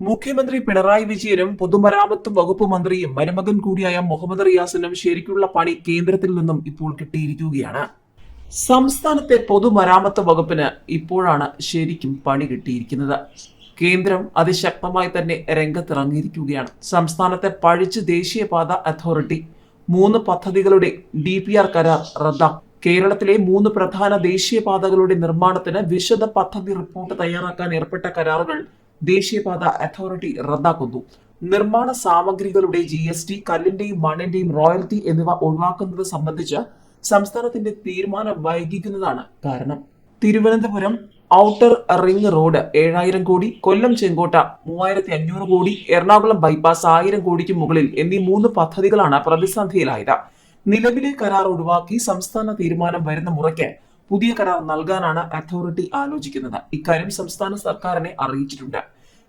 മുഖ്യമന്ത്രി പിണറായി വിജയനും പൊതുമരാമത്ത് വകുപ്പ് മന്ത്രിയും മരുമകൻ കൂടിയായ മുഹമ്മദ് റിയാസിനും ശരിക്കുള്ള പണി കേന്ദ്രത്തിൽ നിന്നും ഇപ്പോൾ കിട്ടിയിരിക്കുകയാണ്. സംസ്ഥാനത്തെ പൊതുമരാമത്ത് വകുപ്പിന് ഇപ്പോഴാണ് ശരിക്കും പണി കിട്ടിയിരിക്കുന്നത്. കേന്ദ്രം അതിശക്തമായി തന്നെ രംഗത്തിറങ്ങിയിരിക്കുകയാണ്. സംസ്ഥാനത്തെ പഴിച്ച് ദേശീയപാത അതോറിറ്റി 3 പദ്ധതികളുടെ DPR കരാർ റദ്ദാക്കി. കേരളത്തിലെ 3 പ്രധാന ദേശീയപാതകളുടെ നിർമ്മാണത്തിന് വിശദ പദ്ധതി റിപ്പോർട്ട് തയ്യാറാക്കാൻ ഏർപ്പെട്ട കരാറുകൾ ദേശീയപാത അതോറിറ്റി റദ്ദാക്കുന്നു. നിർമ്മാണ സാമഗ്രികളുടെ GST, കല്ലിന്റെയും മണ്ണിന്റെയും റോയൽറ്റി എന്നിവ ഒഴിവാക്കുന്നത് സംബന്ധിച്ച് സംസ്ഥാനത്തിന്റെ തീരുമാനം വൈകിക്കുന്നതാണ് കാരണം. തിരുവനന്തപുരം ഔട്ടർ റിംഗ് റോഡ് 7000 കോടി, കൊല്ലം ചെങ്കോട്ട 3500 കോടി, എറണാകുളം ബൈപ്പാസ് 1000 കോടിക്ക് മുകളിൽ എന്നീ 3 പദ്ധതികളാണ് പ്രതിസന്ധിയിലായത്. നിലവിലെ കരാർ ഒഴിവാക്കി സംസ്ഥാന തീരുമാനം വരുന്ന മുറയ്ക്ക് പുതിയ കരാർ നൽകാനാണ് അതോറിറ്റി ആലോചിക്കുന്നത്. ഇക്കാര്യം സംസ്ഥാന സർക്കാരിനെ അറിയിച്ചിട്ടുണ്ട്.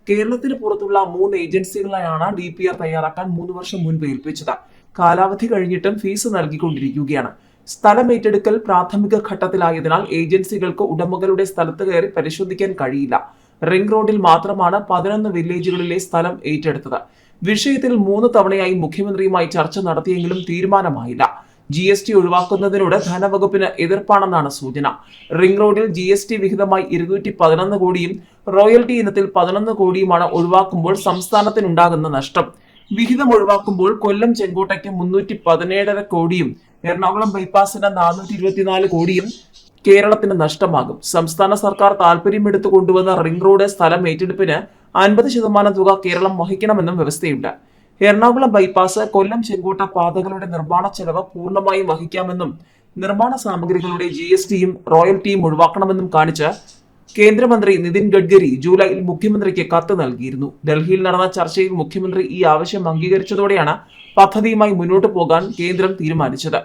കേരളത്തിന് പുറത്തുള്ള 3 ഏജൻസികളെയാണ് DPR തയ്യാറാക്കാൻ 3 വർഷം മുൻപ് ഏൽപ്പിച്ചത്. കാലാവധി കഴിഞ്ഞിട്ടും ഫീസ് നൽകിക്കൊണ്ടിരിക്കുകയാണ്. സ്ഥലം ഏറ്റെടുക്കൽ പ്രാഥമിക ഘട്ടത്തിലായതിനാൽ ഏജൻസികൾക്ക് ഉടമകളുടെ സ്ഥലത്ത് കയറി പരിശോധിക്കാൻ കഴിയില്ല. റിംഗ് റോഡിൽ മാത്രമാണ് 11 വില്ലേജുകളിലെ സ്ഥലം ഏറ്റെടുത്തത്. വിഷയത്തിൽ 3 തവണയായി മുഖ്യമന്ത്രിയുമായി ചർച്ച നടത്തിയെങ്കിലും തീരുമാനമായില്ല. GST ഒഴിവാക്കുന്നതിനോട് ധനവകുപ്പിന് എതിർപ്പാണെന്നാണ് സൂചന. റിംഗ് റോഡിൽ GST വിഹിതമായി 211 കോടിയും റോയൽറ്റി ഇനത്തിൽ 11 കോടിയുമാണ് ഒഴിവാക്കുമ്പോൾ സംസ്ഥാനത്തിനുണ്ടാകുന്ന നഷ്ടം. വിഹിതം ഒഴിവാക്കുമ്പോൾ കൊല്ലം ചെങ്കോട്ടയ്ക്ക് 317.5 കോടിയും എറണാകുളം ബൈപ്പാസിന് 424 കോടിയും കേരളത്തിന് നഷ്ടമാകും. സംസ്ഥാന സർക്കാർ താൽപര്യമെടുത്തു കൊണ്ടുവന്ന റിംഗ് റോഡ് സ്ഥലം ഏറ്റെടുപ്പിന് 50% തുക കേരളം വഹിക്കണമെന്നും വ്യവസ്ഥയുണ്ട്. എറണാകുളം ബൈപ്പാസ്, കൊല്ലം ചെങ്കോട്ട പാതകളുടെ നിർമ്മാണ ചെലവ് പൂർണ്ണമായും വഹിക്കാമെന്നും നിർമ്മാണ സാമഗ്രികളുടെ GSTയും റോയൽറ്റിയും ഒഴിവാക്കണമെന്നും കാണിച്ച് കേന്ദ്രമന്ത്രി നിതിൻ ഗഡ്കരി ജൂലൈയിൽ മുഖ്യമന്ത്രിക്ക് കത്ത് നൽകിയിരുന്നു. ഡൽഹിയിൽ നടന്ന ചർച്ചയിൽ മുഖ്യമന്ത്രി ഈ ആവശ്യം അംഗീകരിച്ചതോടെയാണ് പദ്ധതിയുമായി മുന്നോട്ടു പോകാൻ കേന്ദ്രം തീരുമാനിച്ചത്.